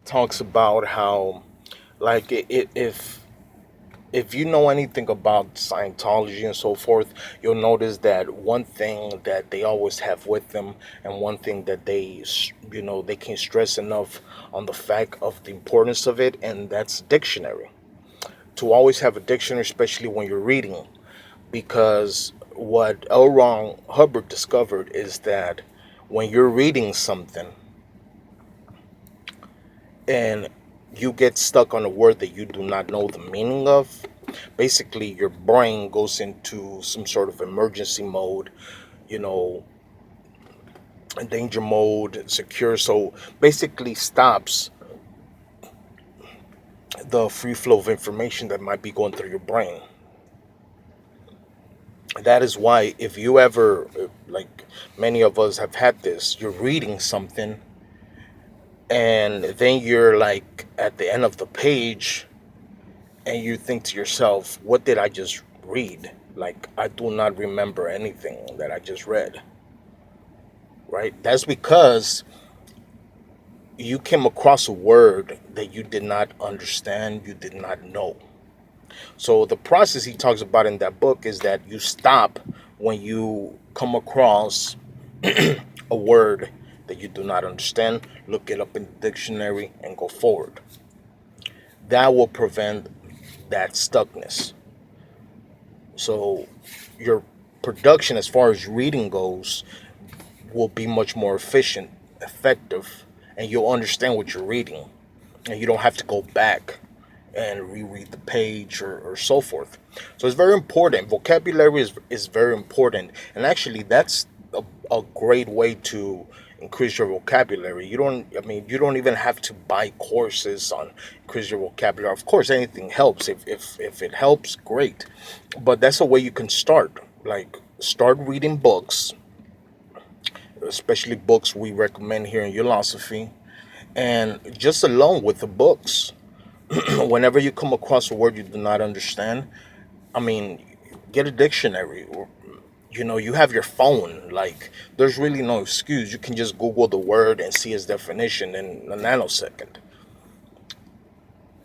talks about how, like, if you know anything about Scientology and so forth, you'll notice that one thing that they always have with them, and one thing that they can't stress enough on the fact of the importance of it, and that's dictionary. To always have a dictionary, especially when you're reading, because what L. Ron Hubbard discovered is that when you're reading something and you get stuck on a word that you do not know the meaning of, basically your brain goes into some sort of emergency mode, you know, danger mode, secure. So basically stops the free flow of information that might be going through your brain. That is why, if you ever, like many of us have had this, you're reading something and then you're like at the end of the page and you think to yourself, what did I just read? Like, I do not remember anything that I just read, right? That's because you came across a word that you did not understand, you did not know. So, the process he talks about in that book is that you stop when you come across a word that you do not understand, look it up in the dictionary, and go forward. That will prevent that stuckness. So, your production, as far as reading goes, will be much more efficient, effective, and you'll understand what you're reading. And you don't have to go back and reread the page or so forth. So it's very important. Vocabulary is very important. And actually, that's a great way to increase your vocabulary. You don't even have to buy courses on increase your vocabulary. Of course, anything helps. If it helps, great. But that's a way you can start. Like, start reading books, especially books we recommend here in philosophy, and just alone with the books, whenever you come across a word you do not understand, I mean, get a dictionary. Or you have your phone. Like, there's really no excuse. You can just Google the word and see its definition in a nanosecond.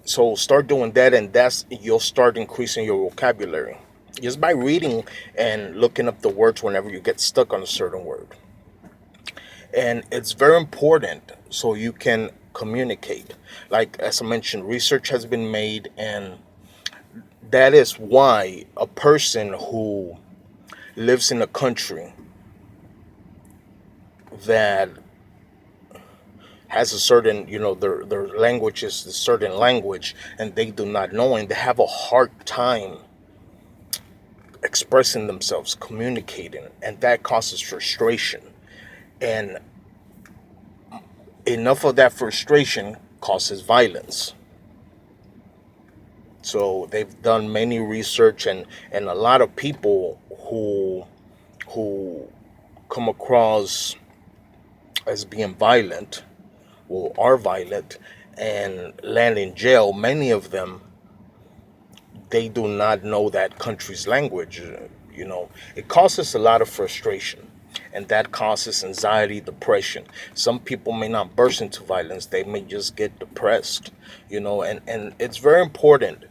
So start doing that, and you'll start increasing your vocabulary just by reading and looking up the words whenever you get stuck on a certain word. And it's very important so you can communicate. Like, as I mentioned, research has been made, and that is why a person who lives in a country that has a certain, their language is a certain language, and they do not know, and they have a hard time expressing themselves, communicating, and that causes frustration. And enough of that frustration causes violence. So they've done many research, and a lot of people who come across as being violent, or are violent, and land in jail, many of them, they do not know that country's language. It causes a lot of frustration, and that causes anxiety, depression. Some people may not burst into violence, they may just get depressed. And it's very important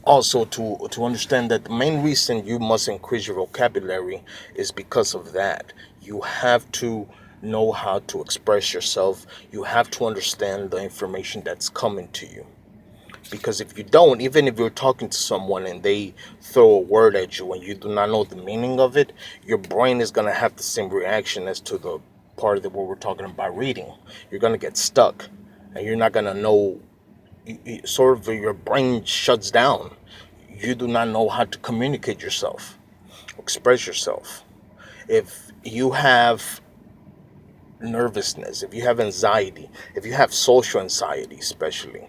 also to understand that the main reason you must increase your vocabulary is because of that. You have to know how to express yourself. You have to understand the information that's coming to you, because if you don't, even if you're talking to someone and they throw a word at you and you do not know the meaning of it, your brain is going to have the same reaction as to the part of what we're talking about reading. You're going to get stuck, and you're not going to know. Sort of your brain shuts down. You do not know how to communicate yourself, express yourself. If you have nervousness, if you have anxiety, if you have social anxiety, especially,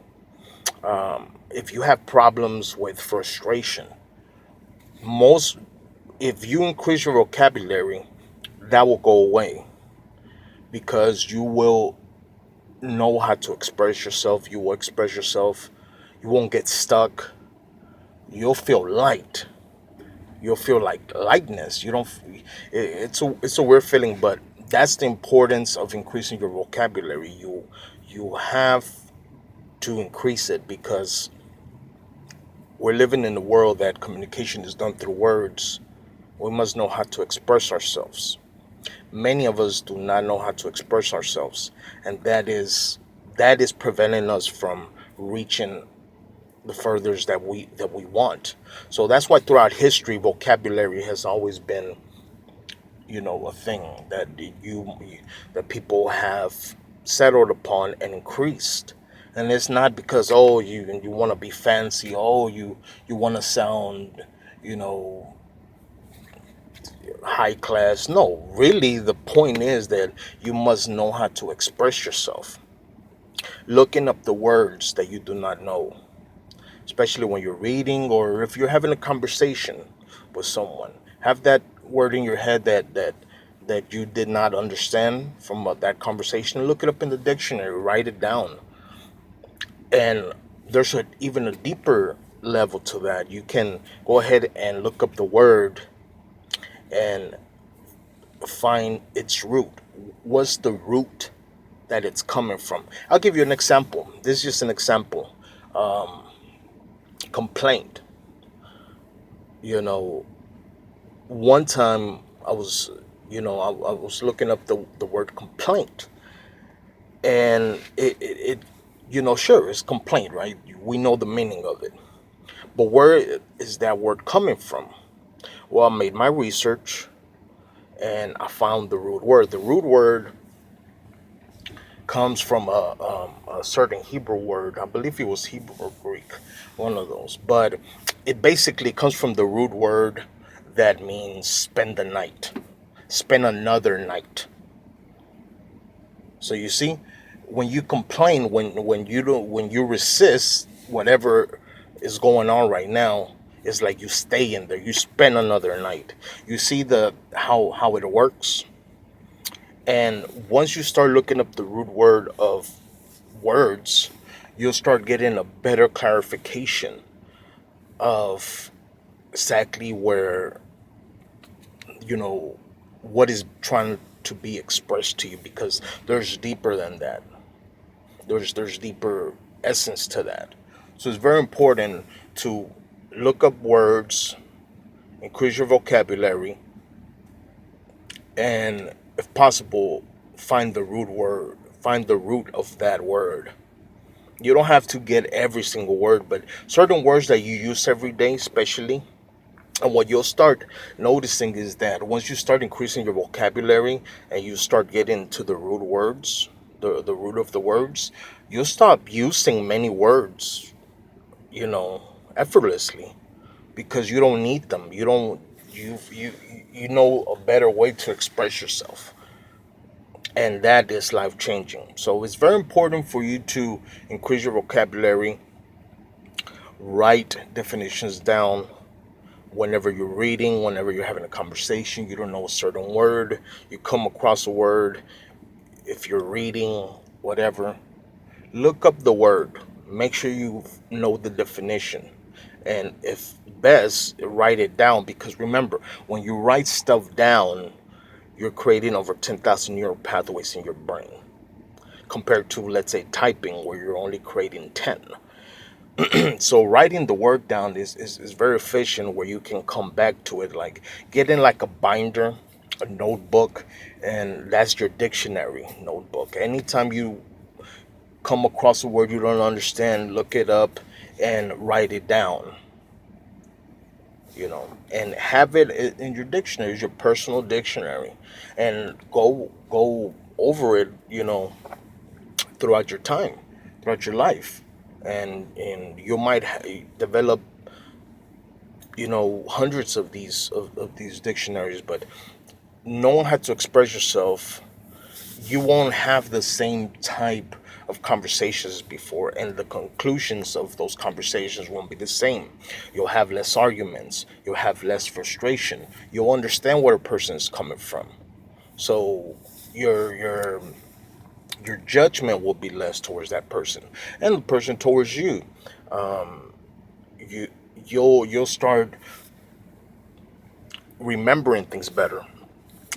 if you have problems with frustration, most if you increase your vocabulary, that will go away, because you will know how to express yourself. You will express yourself. You won't get stuck. You'll feel light. You'll feel like lightness. You don't. It's a weird feeling, but that's the importance of increasing your vocabulary. you have to increase it because we're living in a world that communication is done through words. We must know how to express ourselves. Many of us do not know how to express ourselves, and that is preventing us from reaching the furthers that we want. So that's why throughout history, vocabulary has always been, a thing that that people have settled upon and increased. And it's not because, oh, you want to be fancy, oh, you want to sound, you know high class. No, really, the point is that you must know how to express yourself. Looking up the words that you do not know, especially when you're reading or if you're having a conversation with someone. Have that word in your head that you did not understand from that conversation. Look it up in the dictionary, write it down. And there's even a deeper level to that. You can go ahead and look up the word and find its root. What's the root that it's coming from? I'll give you an example. This is just an example. Um, Complaint. You know, one time I was, I was looking up the word complaint, and sure, it's complaint, right? We know the meaning of it, but where is that word coming from? Well, I made my research and I found the root word. The root word comes from a certain Hebrew word. I believe it was Hebrew or Greek, one of those. But it basically comes from the root word that means spend the night, spend another night. So you see, when you complain, when you don't, when you resist whatever is going on right now, it's like you stay in there. You spend another night. You see the how it works. And once you start looking up the root word of words, you'll start getting a better clarification of exactly where, you know, what is trying to be expressed to you, because there's deeper than that. There's deeper essence to that. So it's very important to look up words, increase your vocabulary, and if possible, find the root word, find the root of that word. You don't have to get every single word, but certain words that you use every day, especially. And what you'll start noticing is that once you start increasing your vocabulary and you start getting to the root words, the root of the words, you'll stop using many words, you know, effortlessly, because you don't need them. You don't you know a better way to express yourself. And that is life changing. So it's very important for you to increase your vocabulary, write definitions down whenever you're reading, whenever you're having a conversation, you don't know a certain word, you come across a word, if you're reading, whatever, look up the word. Make sure you know the definition. And if best, write it down, because remember, when you write stuff down, you're creating over 10,000 neural pathways in your brain compared to, let's say, typing, where you're only creating 10. So writing the word down is very efficient, where you can come back to it, like getting like a binder, a notebook, and that's your dictionary notebook. Anytime you come across a word you don't understand, look it up and write it down, and have it in your dictionary, your personal dictionary, and go over it, throughout your time, throughout your life. And you might develop, hundreds of these dictionaries, but knowing how to express yourself, you won't have the same type of conversations before, and the conclusions of those conversations won't be the same. You'll have less arguments, you'll have less frustration, you'll understand where a person is coming from. So your judgment will be less towards that person, and the person towards you. um, you you'll start remembering things better,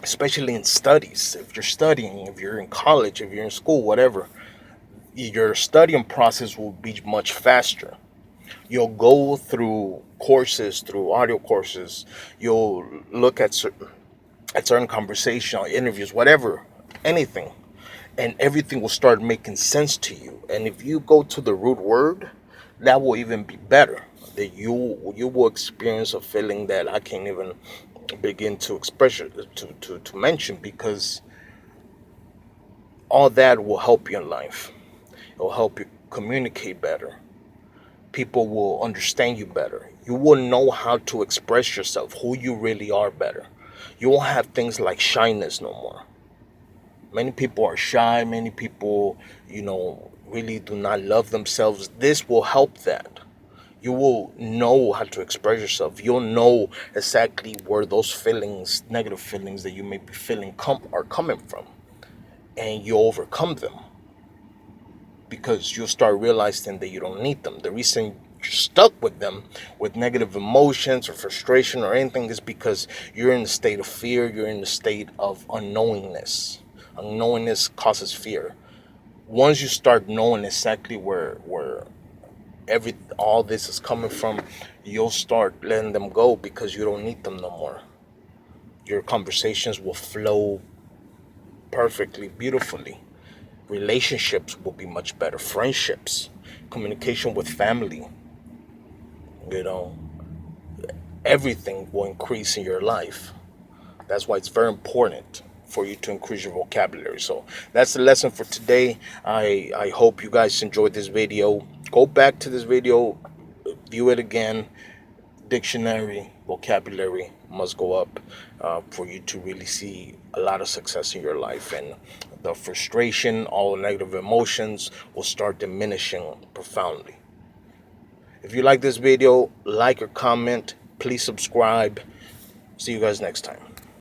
especially in studies. If you're studying, if you're in college, if you're in school, whatever, your studying process will be much faster. You'll go through courses, through audio courses. You'll look at certain conversation or interviews, whatever, anything, and everything will start making sense to you. And if you go to the root word, that will even be better. That you will experience a feeling that I can't even begin to express to mention, because all that will help you in life. It will help you communicate better. People will understand you better. You will know how to express yourself, who you really are better. You won't have things like shyness no more. Many people are shy. Many people, really do not love themselves. This will help that. You will know how to express yourself. You'll know exactly where those feelings, negative feelings that you may be feeling are coming from. And you overcome them, because you'll start realizing that you don't need them. The reason you're stuck with them, with negative emotions or frustration or anything, is because you're in a state of fear. You're in a state of unknowingness. Unknowingness causes fear. Once you start knowing exactly where all this is coming from, you'll start letting them go, because you don't need them no more. Your conversations will flow perfectly, beautifully. Relationships will be much better. Friendships, communication with family, you know, everything will increase in your life. That's why it's very important for you to increase your vocabulary. So that's the lesson for today. I hope you guys enjoyed this video. Go back to this video, view it again. Dictionary, vocabulary must go up for you to really see a lot of success in your life. And the frustration, all the negative emotions will start diminishing profoundly. If you like this video, like or comment. Please subscribe. See you guys next time.